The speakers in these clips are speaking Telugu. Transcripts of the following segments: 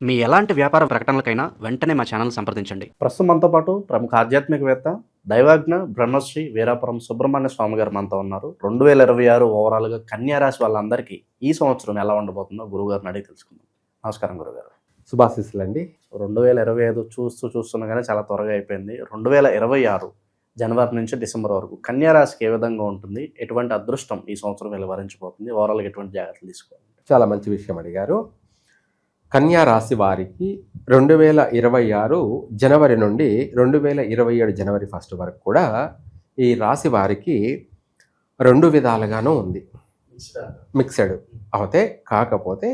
మీ ఎలాంటి వ్యాపార ప్రకటనలకైనా వెంటనే మా ఛానల్ సంప్రదించండి. ప్రస్తుతం మనతో పాటు ప్రముఖ ఆధ్యాత్మికవేత్త దైవాజ్ఞ బ్రహ్మశ్రీ వీరాపురం సుబ్రహ్మణ్య స్వామి గారు మనతో ఉన్నారు. 2026 ఓవరాల్గా కన్యా రాశి వాళ్ళందరికీ ఈ సంవత్సరం ఎలా ఉండబోతుందో గురువుగారిని అడిగి తెలుసుకుందాం. నమస్కారం గురుగారు. శుభాశీస్సులు అండి. 2025 చూస్తుండగానే చాలా త్వరగా అయిపోయింది. 2026 జనవరి నుంచి డిసెంబర్ వరకు కన్యా రాశికి ఏ విధంగా ఉంటుంది, ఎటువంటి అదృష్టం ఈ సంవత్సరం వెలువరించబోతుంది, ఓవరాల్గా ఎటువంటి జాగ్రత్తలు తీసుకోవాలి? చాలా మంచి విషయం అడిగారు. కన్యా రాశి వారికి 2026 జనవరి నుండి 2027 జనవరి 1 వరకు కూడా ఈ రాశి వారికి 2 విధాలుగానూ ఉంది. మిక్సెడ్ అవుతే కాకపోతే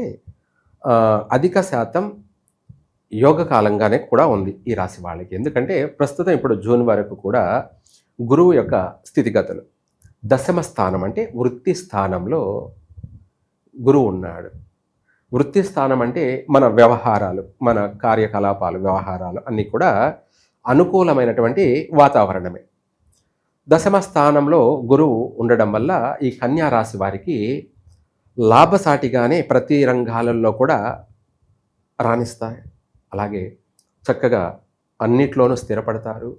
అధిక శాతం యోగ కాలంగానే కూడా ఉంది ఈ రాశి వాళ్ళకి. ఎందుకంటే ప్రస్తుతం ఇప్పుడు జూన్ వరకు కూడా గురువు యొక్క స్థితిగతులు దశమ స్థానం అంటే వృత్తి స్థానంలో గురువు ఉన్నాడు. వృత్తి స్థానం అంటే మన వ్యవహారాలు, మన కార్యకలాపాలు, వ్యవహారాలు అన్నీ కూడా అనుకూలమైనటువంటి వాతావరణమే. దశమ స్థానంలో గురువు ఉండడం వల్ల ఈ కన్యా రాశి వారికి లాభసాటిగానే ప్రతి రంగాలలో కూడా రాణిస్తాయి. అలాగే చక్కగా అన్నిట్లోనూ స్థిరపడతారు,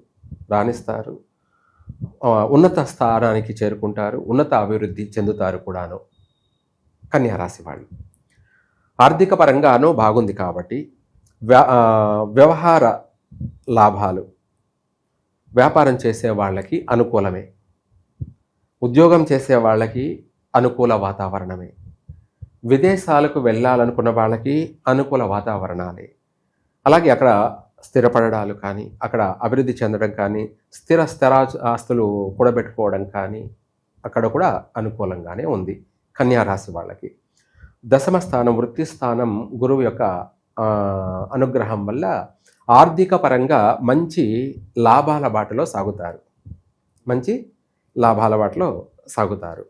రాణిస్తారు, ఉన్నత స్థానానికి చేరుకుంటారు, ఉన్నత అభివృద్ధి చెందుతారు కూడాను కన్యా రాశి వాళ్ళు. ఆర్థిక పరంగానూ బాగుంది కాబట్టి వ్యవహార లాభాలు, వ్యాపారం చేసే వాళ్ళకి అనుకూలమే, ఉద్యోగం చేసే వాళ్ళకి అనుకూల వాతావరణమే, విదేశాలకు వెళ్ళాలనుకున్న వాళ్ళకి అనుకూల వాతావరణాలే. అలాగే అక్కడ స్థిరపడడాలు కానీ, అక్కడ అభివృద్ధి చెందడం కానీ, స్థిర ఆస్తులు కూడబెట్టుకోవడం కానీ అక్కడ కూడా అనుకూలంగానే ఉంది కన్యా రాశి వాళ్ళకి. దశమ స్థానం వృత్తి స్థానం గురువు యొక్క అనుగ్రహం వల్ల ఆర్థిక పరంగా మంచి లాభాల బాటలో సాగుతారు, మంచి లాభాల బాటలో సాగుతారు.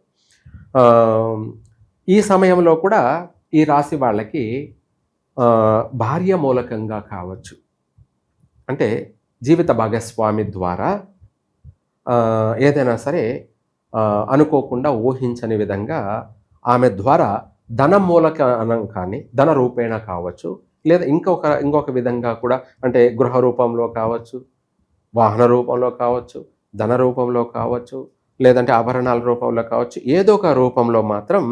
ఈ సమయంలో కూడా ఈ రాశి వాళ్ళకి భార్య మూలకంగా కావచ్చు, అంటే జీవిత భాగస్వామి ద్వారా ఏదైనా సరే అనుకోకుండా ఊహించని విధంగా ఆమె ద్వారా ధన మూలకం కానీ, ధన రూపేణ కావచ్చు, లేదా ఇంకొక విధంగా కూడా, అంటే గృహ రూపంలో కావచ్చు, వాహన రూపంలో కావచ్చు, ధన రూపంలో కావచ్చు, లేదంటే ఆభరణాల రూపంలో కావచ్చు, ఏదో ఒక రూపంలో మాత్రం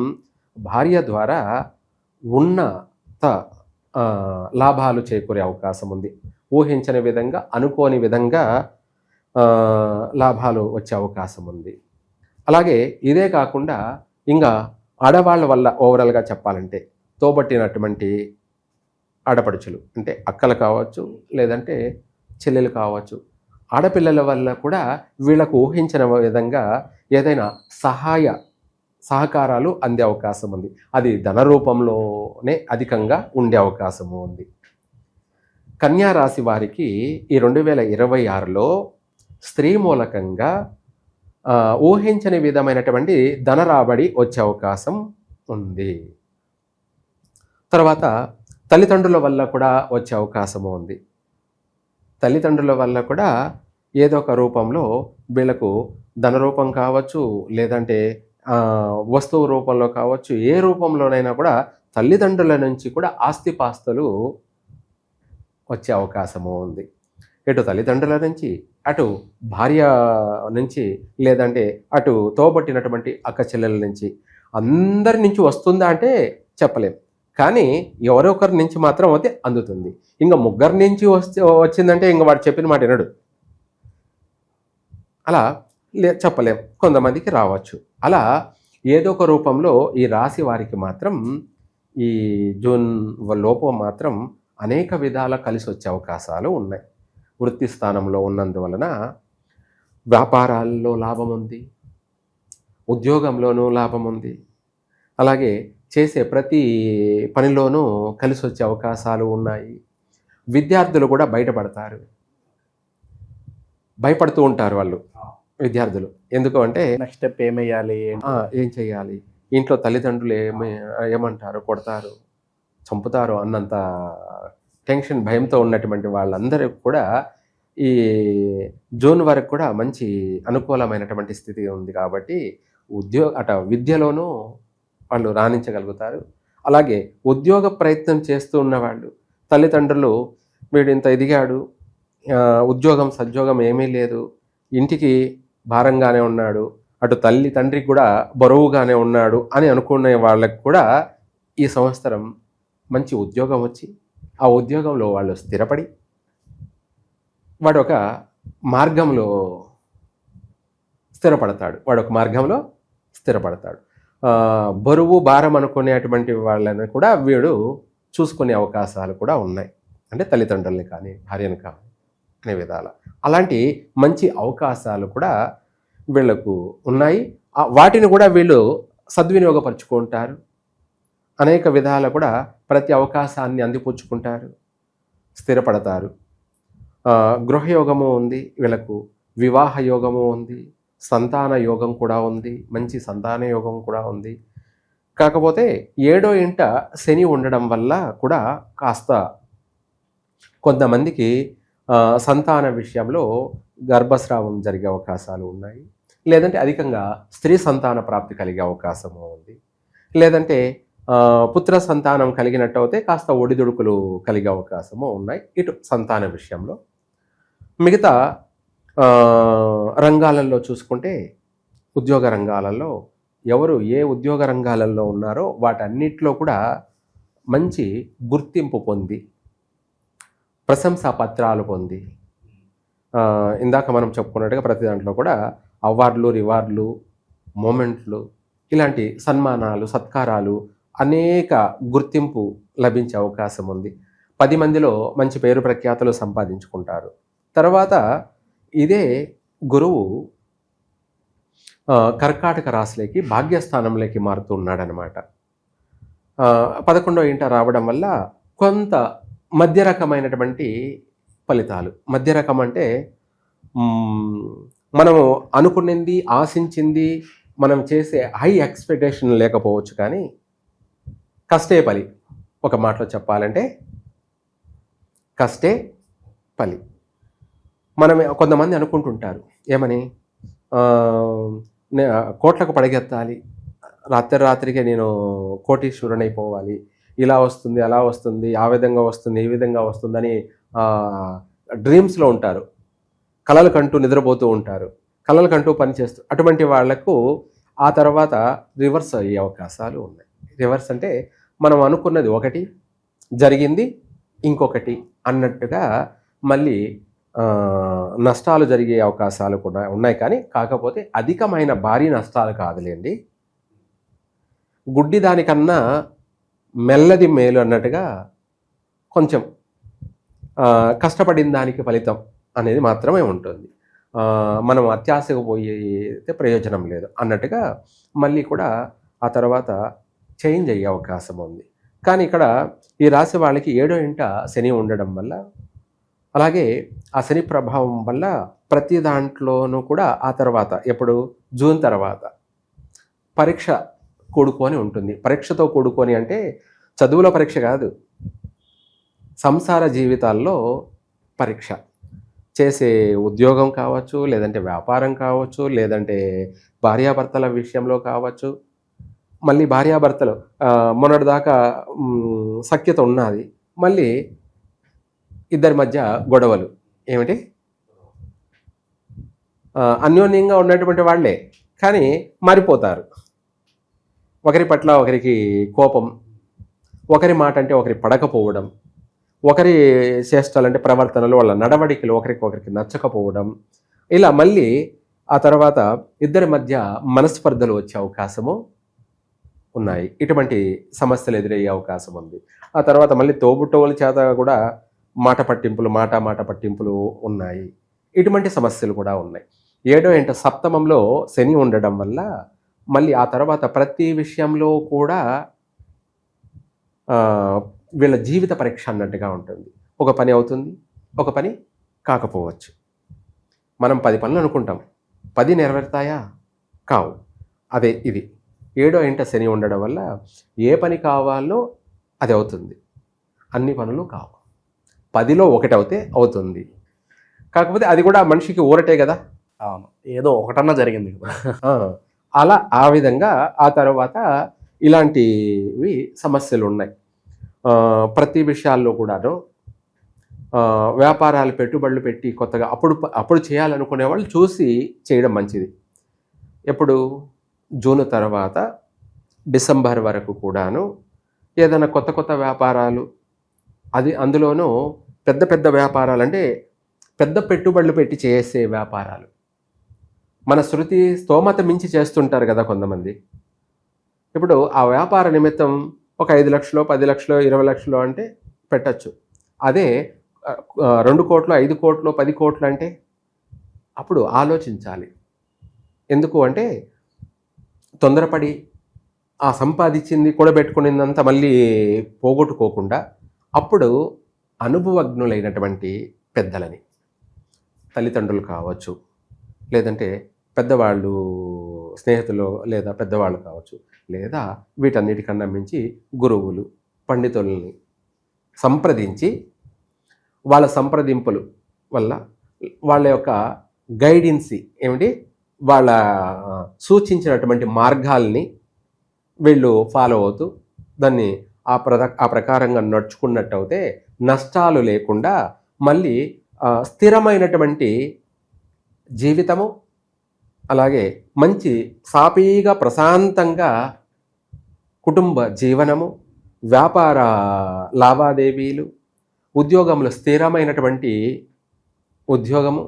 భార్య ద్వారా ఉన్నత లాభాలు చేకూరే అవకాశం ఉంది. ఊహించని విధంగా, అనుకోని విధంగా లాభాలు వచ్చే అవకాశం ఉంది. అలాగే ఇదే కాకుండా ఇంకా ఆడవాళ్ళ వల్ల ఓవరాల్గా చెప్పాలంటే తోబట్టినటువంటి ఆడపడుచులు, అంటే అక్కలు కావచ్చు, లేదంటే చెల్లెలు కావచ్చు, ఆడపిల్లల వల్ల కూడా వీళ్ళకు ఊహించిన విధంగా ఏదైనా సహకారాలు అందే అవకాశం ఉంది. అది ధన రూపంలోనే అధికంగా ఉండే అవకాశము ఉంది. కన్యా రాశి వారికి ఈ 2026లో స్త్రీ మూలకంగా ఊహించని విధమైనటువంటి ధన రాబడి వచ్చే అవకాశం ఉంది. తర్వాత తల్లిదండ్రుల వల్ల కూడా వచ్చే అవకాశము ఉంది. తల్లిదండ్రుల వల్ల కూడా ఏదో ఒక రూపంలో వీళ్ళకు ధన రూపం కావచ్చు, లేదంటే వస్తువు రూపంలో కావచ్చు, ఏ రూపంలోనైనా కూడా తల్లిదండ్రుల నుంచి కూడా ఆస్తిపాస్తులు వచ్చే అవకాశము ఉంది. ఇటు తల్లిదండ్రుల నుంచి, అటు భార్య నుంచి, లేదంటే అటు తోబట్టినటువంటి అక్క చెల్లెల నుంచి, అందరి నుంచి వస్తుందా అంటే చెప్పలేం, కానీ ఎవరొకరి నుంచి మాత్రం అయితే అందుతుంది. ఇంకా ముగ్గురి నుంచి వచ్చిందంటే ఇంకా వాడు చెప్పిన మాట వినడు, అలా చెప్పలేం. కొంతమందికి రావచ్చు. అలా ఏదో ఒక రూపంలో ఈ రాశి వారికి మాత్రం ఈ జూన్ లోపు మాత్రం అనేక విధాల కలిసి వచ్చే అవకాశాలు ఉన్నాయి. వృత్తి స్థానంలో ఉన్నందువలన వ్యాపారాల్లో లాభం ఉంది, ఉద్యోగంలోనూ లాభం ఉంది, అలాగే చేసే ప్రతి పనిలోనూ కలిసి వచ్చే అవకాశాలు ఉన్నాయి. విద్యార్థులు కూడా బయటపడతారు, భయపడుతూ ఉంటారు వాళ్ళు విద్యార్థులు. ఎందుకు అంటే నెక్స్ట్ స్టెప్ ఏమేయాలి, ఏం చేయాలి, ఇంట్లో తల్లిదండ్రులు ఏమంటారు, కొడతారు, చంపుతారు అన్నంత టెన్షన్, భయంతో ఉన్నటువంటి వాళ్ళందరూ కూడా ఈ జూన్ వరకు కూడా మంచి అనుకూలమైనటువంటి స్థితి ఉంది. కాబట్టి విద్యలోనూ వాళ్ళు రాణించగలుగుతారు. అలాగే ఉద్యోగ ప్రయత్నం చేస్తూ ఉన్నవాళ్ళు, తల్లిదండ్రులు వీడు ఇంత ఎదిగాడు, ఉద్యోగం సద్యోగం ఏమీ లేదు, ఇంటికి భారంగానే ఉన్నాడు, అటు తల్లి తండ్రికి కూడా బరువుగానే ఉన్నాడు అని అనుకునే వాళ్ళకి కూడా ఈ సంవత్సరం మంచి ఉద్యోగం వచ్చి ఆ ఉద్యోగంలో వాళ్ళు స్థిరపడి వాడు ఒక మార్గంలో స్థిరపడతాడు. బరువు భారం అనుకునేటువంటి వాళ్ళని కూడా వీడు చూసుకునే అవకాశాలు కూడా ఉన్నాయి. అంటే తల్లిదండ్రుల్ని కానీ భార్యను కానీ అనే విధాల అలాంటి మంచి అవకాశాలు కూడా వీళ్ళకు ఉన్నాయి. వాటిని కూడా వీళ్ళు సద్వినియోగపరుచుకుంటారు. అనేక విధాల కూడా ప్రతి అవకాశాన్ని అందిపుచ్చుకుంటారు, స్థిరపడతారు. గృహయోగము ఉంది వీళ్ళకు, వివాహ యోగము ఉంది, సంతాన యోగం కూడా ఉంది, మంచి సంతాన యోగం కూడా ఉంది. కాకపోతే 7వ ఇంట శని ఉండడం వల్ల కూడా కాస్త కొంతమందికి సంతాన విషయంలో గర్భస్రావం జరిగే అవకాశాలు ఉన్నాయి. లేదంటే అధికంగా స్త్రీ సంతాన ప్రాప్తి కలిగే అవకాశము ఉంది. లేదంటే పుత్ర సంతానం కలిగినట్టు అయితే కాస్త ఒడిదుడుకులు కలిగే అవకాశము ఉన్నాయి ఇటు సంతాన విషయంలో. మిగతా రంగాలలో చూసుకుంటే ఉద్యోగ రంగాలలో ఎవరు ఏ ఉద్యోగ రంగాలలో ఉన్నారో వాటన్నిటిలో కూడా మంచి గుర్తింపు పొంది ప్రశంసా పత్రాలు పొంది, ఇందాక మనం చెప్పుకున్నట్టుగా ప్రతి దాంట్లో కూడా అవార్డులు, రివార్డులు, మూమెంట్లు, ఇలాంటి సన్మానాలు, సత్కారాలు, అనేక గుర్తింపు లభించే అవకాశం ఉంది. 10 మందిలో మంచి పేరు ప్రఖ్యాతులు సంపాదించుకుంటారు. తర్వాత ఇదే గురువు కర్కాటక రాశిలోకి భాగ్యస్థానంలోకి మారుతూ ఉన్నాడనమాట. 11వ ఇంట రావడం వల్ల కొంత మధ్య రకమైనటువంటి ఫలితాలు. మధ్య రకం అంటే మనము అనుకున్నది, ఆశించింది, మనం చేసే హై ఎక్స్పెక్టేషన్ లేకపోవచ్చు, కానీ కష్టే ఫలి. ఒక మాటలో చెప్పాలంటే కష్టే ఫలి. కొంతమంది అనుకుంటుంటారు ఏమని, కోట్లకు పడగెత్తాలి, రాత్రికి నేను కోటీశ్వరునైపోవాలి, ఇలా వస్తుంది, అలా వస్తుంది, ఆ విధంగా వస్తుంది, ఈ విధంగా వస్తుందని డ్రీమ్స్లో ఉంటారు. కలలు కంటూ నిద్రపోతూ ఉంటారు, కలలు కంటూ పనిచేస్తూ. అటువంటి వాళ్లకు ఆ తర్వాత రివర్స్ అయ్యే అవకాశాలు ఉన్నాయి. రివర్స్ అంటే మనం అనుకున్నది ఒకటి, జరిగింది ఇంకొకటి అన్నట్టుగా మళ్ళీ నష్టాలు జరిగే అవకాశాలు కూడా ఉన్నాయి. కానీ కాకపోతే అధికమైన భారీ నష్టాలు కాదులేండి. గుడ్డి దానికన్నా మెల్లది మేలు అన్నట్టుగా కొంచెం కష్టపడిన దానికి ఫలితం అనేది మాత్రమే ఉంటుంది. మనం అత్యాశకు పోయితే ప్రయోజనం లేదు అన్నట్టుగా మళ్ళీ కూడా ఆ తర్వాత చేంజ్ అయ్యే అవకాశం ఉంది. కానీ ఇక్కడ ఈ రాశి వాళ్ళకి 7వ ఇంట శని ఉండడం వల్ల, అలాగే ఆ శని ప్రభావం వల్ల ప్రతి దాంట్లోనూ కూడా ఆ తర్వాత ఎప్పుడు జూన్ తర్వాత పరీక్ష కూడుకొని ఉంటుంది. పరీక్షతో కూడుకొని అంటే చదువుల పరీక్ష కాదు, సంసార జీవితాల్లో పరీక్ష. చేసే ఉద్యోగం కావచ్చు, లేదంటే వ్యాపారం కావచ్చు, లేదంటే భార్యాభర్తల విషయంలో కావచ్చు. మళ్ళీ భార్యాభర్తలు మొన్నటిదాకా సఖ్యత ఉన్నది, మళ్ళీ ఇద్దరి మధ్య గొడవలు. ఏమిటి, అన్యోన్యంగా ఉన్నటువంటి వాళ్ళే కానీ మారిపోతారు. ఒకరి పట్ల ఒకరికి కోపం, ఒకరి మాట అంటే ఒకరి పడకపోవడం, ఒకరి చేష్టాలంటే ప్రవర్తనలు, వాళ్ళ నడవడికలు ఒకరికి నచ్చకపోవడం, ఇలా మళ్ళీ ఆ తర్వాత ఇద్దరి మధ్య మనస్పర్ధలు వచ్చే అవకాశము ఉన్నాయి. ఇటువంటి సమస్యలు ఎదురయ్యే అవకాశం ఉంది. ఆ తర్వాత మళ్ళీ తోబుట్టువుల చేత కూడా మాట పట్టింపులు ఉన్నాయి. ఇటువంటి సమస్యలు కూడా ఉన్నాయి. 7వ ఇంట సప్తమంలో శని ఉండడం వల్ల మళ్ళీ ఆ తర్వాత ప్రతి విషయంలో కూడా వీళ్ళ జీవిత పరీక్ష అన్నట్టుగా ఉంటుంది. ఒక పని అవుతుంది, ఒక పని కాకపోవచ్చు. మనం 10 పనులు అనుకుంటాం, 10 నెరవేరుతాయా? కావు. అదే ఇది 7వ ఇంట శని ఉండడం వల్ల ఏ పని కావాలో అది అవుతుంది, అన్ని పనులు కావు. 10లో ఒకటి అవుతే అవుతుంది. కాకపోతే అది కూడా మనిషికి ఊరటే కదా. అవును, ఏదో ఒకటన్నా జరిగింది అలా ఆ విధంగా ఆ తర్వాత ఇలాంటివి సమస్యలు ఉన్నాయి. ప్రతి విషయాల్లో కూడాను వ్యాపారాలు పెట్టుబడులు పెట్టి కొత్తగా అప్పుడు చేయాలనుకునే వాళ్ళు చూసి చేయడం మంచిది. ఎప్పుడు జూన్ తర్వాత డిసెంబర్ వరకు కూడాను ఏదైనా కొత్త కొత్త వ్యాపారాలు, అందులోనూ పెద్ద పెద్ద వ్యాపారాలు అంటే పెద్ద పెట్టుబడులు పెట్టి చేసే వ్యాపారాలు, మన శృతి స్తోమత మించి చేస్తుంటారు కదా కొంతమంది. ఇప్పుడు ఆ వ్యాపార నిమిత్తం ఒక 5 లక్షలు, 10 లక్షలు, 20 లక్షలు అంటే పెట్టచ్చు. అదే 2 కోట్లు, 5 కోట్లు, 10 కోట్లు అంటే అప్పుడు ఆలోచించాలి. ఎందుకు అంటే తొందరపడి ఆ సంపాదించింది కూడబెట్టుకునిందంతా మళ్ళీ పోగొట్టుకోకుండా అప్పుడు అనుభవజ్ఞులైనటువంటి పెద్దలని, తల్లిదండ్రులు కావచ్చు, లేదంటే పెద్దవాళ్ళు, స్నేహితులు లేదా పెద్దవాళ్ళు కావచ్చు, లేదా వీటన్నిటికన్నా మించి గురువులు, పండితుల్ని సంప్రదించి వాళ్ళ సంప్రదింపులు వల్ల వాళ్ళ యొక్క గైడెన్సీ ఏమిటి, వాళ్ళ సూచించినటువంటి మార్గాల్ని వీళ్ళు ఫాలో అవుతూ దాన్ని ఆ ప్రకారంగా నడుచుకున్నట్టయితే నష్టాలు లేకుండా మళ్ళీ స్థిరమైనటువంటి జీవితము, అలాగే మంచి సాఫీగా ప్రశాంతంగా కుటుంబ జీవనము, వ్యాపార లావాదేవీలు, ఉద్యోగంలో స్థిరమైనటువంటి ఉద్యోగము,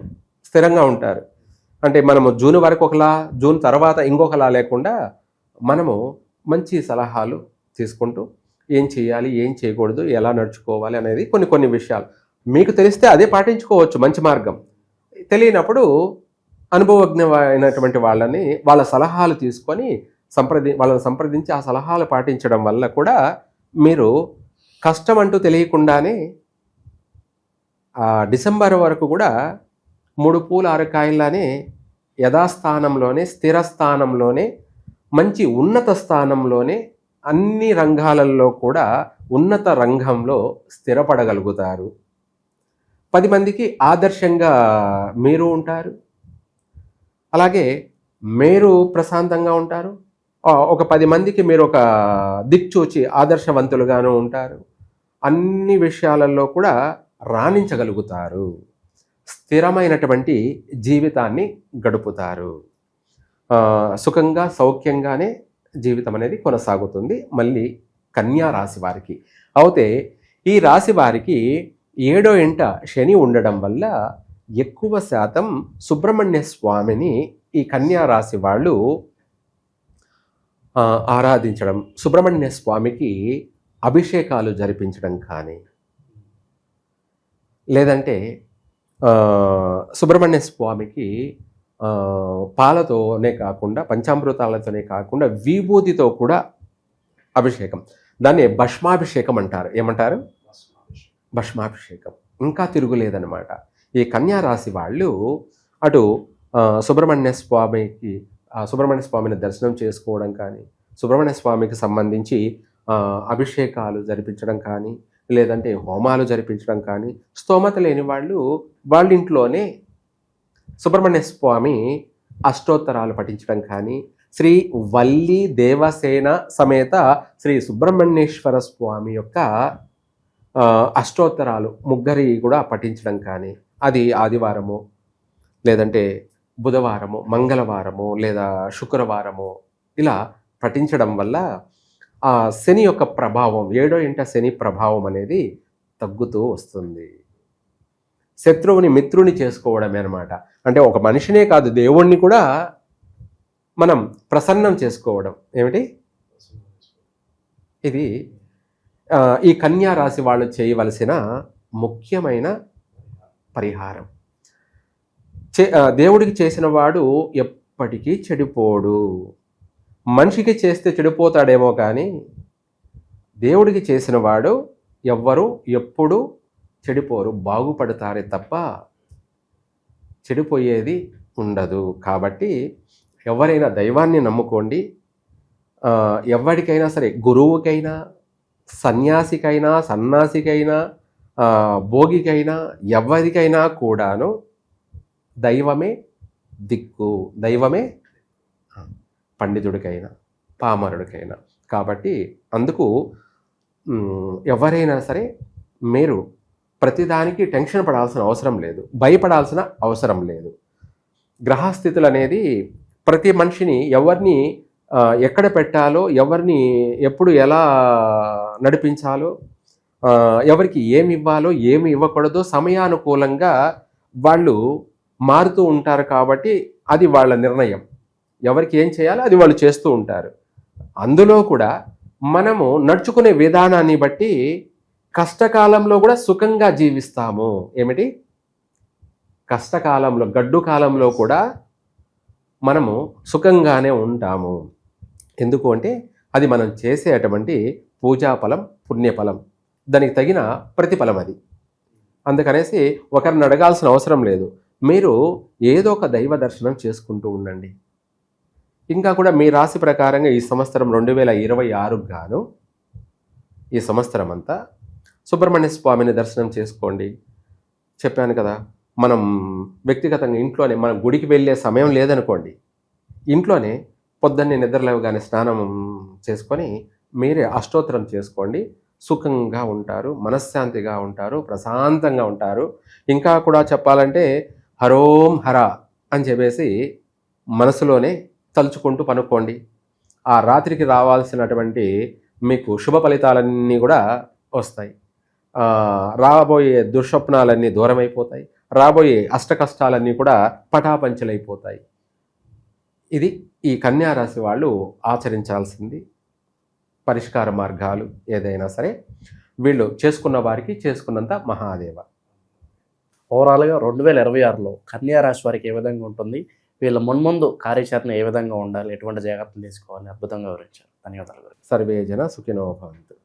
స్థిరంగా ఉంటారు. అంటే మనము జూన్ వరకు ఒకలా, జూన్ తర్వాత ఇంకొకలా లేకుండా మనము మంచి సలహాలు తీసుకుంటూ ఏం చేయాలి, ఏం చేయకూడదు, ఎలా నడుచుకోవాలి అనేది కొన్ని విషయాలు మీకు తెలిస్తే అదే పాటించుకోవచ్చు, మంచి మార్గం. తెలియనప్పుడు అనుభవజ్ఞమైనటువంటి వాళ్ళ సలహాలు తీసుకొని వాళ్ళని సంప్రదించి ఆ సలహాలు పాటించడం వల్ల కూడా మీరు కష్టం అంటూ తెలియకుండానే డిసెంబర్ వరకు కూడా 3 పూలు 6 కాయల్లానే యథాస్థానంలోనే, స్థిర స్థానంలోనే, మంచి ఉన్నత స్థానంలోనే, అన్ని రంగాలలో కూడా ఉన్నత రంగంలో స్థిరపడగలుగుతారు. 10 మందికి ఆదర్శంగా మీరు ఉంటారు. అలాగే మీరు ప్రశాంతంగా ఉంటారు. ఒక 10 మందికి మీరు ఒక దిక్చూచి ఆదర్శవంతులుగాను ఉంటారు. అన్ని విషయాలలో కూడా రాణించగలుగుతారు. స్థిరమైనటువంటి జీవితాన్ని గడుపుతారు. సుఖంగా సౌఖ్యంగానే జీవితం అనేది కొనసాగుతుంది. మళ్ళీ కన్యా రాశి వారికి అయితే ఈ రాశి వారికి 7వ ఇంట శని ఉండడం వల్ల ఎక్కువ శాతం సుబ్రహ్మణ్య స్వామిని ఈ కన్యా రాశి వాళ్ళు ఆరాధించడం, సుబ్రహ్మణ్య స్వామికి అభిషేకాలు జరిపించడం కానీ, లేదంటే సుబ్రహ్మణ్య స్వామికి పాలతోనే కాకుండా, పంచామృతాలతోనే కాకుండా విభూతితో కూడా అభిషేకం, దాన్ని భస్మాభిషేకం అంటారు. ఏమంటారు? భస్మాభిషేకం. ఇంకా తిరుగులేదనమాట. ఈ కన్యా రాశి వాళ్ళు అటు సుబ్రహ్మణ్య స్వామిని దర్శనం చేసుకోవడం కానీ, సుబ్రహ్మణ్య స్వామికి సంబంధించి అభిషేకాలు జరిపించడం కానీ, లేదంటే హోమాలు జరిపించడం కానీ, స్తోమత లేని వాళ్ళు వాళ్ళ ఇంట్లోనే సుబ్రహ్మణ్య స్వామి అష్టోత్తరాలు పఠించడం కానీ, శ్రీ వల్లి దేవసేన సమేత శ్రీ సుబ్రహ్మణ్యేశ్వర స్వామి యొక్క అష్టోత్తరాలు ముగ్గురి కూడా పఠించడం కానీ, అది ఆదివారము, లేదంటే బుధవారము, మంగళవారము, లేదా శుక్రవారము ఇలా పఠించడం వల్ల ఆ శని యొక్క ప్రభావం, 7వ ఇంట శని ప్రభావం అనేది తగ్గుతూ వస్తుంది. శత్రువుని మిత్రుని చేసుకోవడమే అనమాట. అంటే ఒక మనిషినే కాదు, దేవుణ్ణి కూడా మనం ప్రసన్నం చేసుకోవడం. ఏమిటి ఇది? ఈ కన్యా రాశి వాళ్ళు చేయవలసిన ముఖ్యమైన పరిహారం. దేవుడికి చేసిన వాడు ఎప్పటికీ చెడిపోడు. మనిషికి చేస్తే చెడిపోతాడేమో కానీ దేవుడికి చేసిన వాడు ఎవ్వరూ ఎప్పుడు చెడిపోరు, బాగుపడతారే తప్ప చెడిపోయేది ఉండదు. కాబట్టి ఎవరైనా దైవాన్ని నమ్ముకోండి. ఎవరికైనా సరే, గురువుకైనా, సన్యాసికైనా, సన్నాసికైనా, భోగికైనా, ఎవరికైనా కూడాను దైవమే దిక్కు, దైవమే పండితుడికైనా పామరుడికైనా. కాబట్టి అందుకు ఎవరైనా సరే మీరు ప్రతిదానికి టెన్షన్ పడాల్సిన అవసరం లేదు, భయపడాల్సిన అవసరం లేదు. గ్రహస్థితులు అనేది ప్రతి మనిషిని ఎవరిని ఎక్కడ పెట్టాలో, ఎవరిని ఎప్పుడు ఎలా నడిపించాలో, ఎవరికి ఏమి ఇవ్వాలో ఏమి ఇవ్వకూడదో సమయానుకూలంగా వాళ్ళు మారుతూ ఉంటారు. కాబట్టి అది వాళ్ళ నిర్ణయం. ఎవరికి ఏం చేయాలో అది వాళ్ళు చేస్తూ ఉంటారు. అందులో కూడా మనము నడుచుకునే విధానాన్ని బట్టి కష్టకాలంలో కూడా సుఖంగా జీవిస్తాము. ఏమిటి? కష్టకాలంలో, గడ్డు కాలంలో కూడా మనము సుఖంగానే ఉంటాము. ఎందుకు అంటే అది మనం చేసేటువంటి పూజాఫలం, పుణ్యఫలం, దానికి తగిన ప్రతిఫలం అది. అందుకనేసి ఒకరిని అడగాల్సిన అవసరం లేదు. మీరు ఏదో ఒక దైవ దర్శనం చేసుకుంటూ ఉండండి. ఇంకా కూడా మీ రాశి ప్రకారంగా ఈ సంవత్సరం 2026 గాను ఈ సంవత్సరం అంతా సుబ్రహ్మణ్య స్వామిని దర్శనం చేసుకోండి. చెప్పాను కదా, మనం వ్యక్తిగతంగా ఇంట్లోనే, మనం గుడికి వెళ్ళే సమయం లేదనుకోండి, ఇంట్లోనే పొద్దున్నే నిద్రలేవగానే స్నానం చేసుకొని మీరే అష్టోత్తరం చేసుకోండి. సుఖంగా ఉంటారు, మనశ్శాంతిగా ఉంటారు, ప్రశాంతంగా ఉంటారు. ఇంకా కూడా చెప్పాలంటే హరోం హర అని చెప్పేసి మనసులోనే తలుచుకుంటూ పనుకోండి. ఆ రాత్రికి రావాల్సినటువంటి మీకు శుభ ఫలితాలన్నీ కూడా వస్తాయి. రాబోయే దుర్స్వప్నాలన్నీ దూరమైపోతాయి. రాబోయే అష్టకష్టాలన్నీ కూడా పటాపంచలైపోతాయి. ఇది ఈ కన్యా రాశి వాళ్ళు ఆచరించాల్సింది పరిష్కార మార్గాలు. ఏదైనా సరే వీళ్ళు చేసుకున్న వారికి చేసుకున్నంత మహాదేవ. ఓవరాల్గా 2026లో కన్యా రాశి వారికి ఏ విధంగా ఉంటుంది, వీళ్ళ మున్ముందు కార్యాచరణ ఏ విధంగా ఉండాలి, ఎటువంటి జాగ్రత్తలు తీసుకోవాలి, అద్భుతంగా వివరించారు. ధన్యవాదాలు. సర్వే జన సుఖినో భవంతు.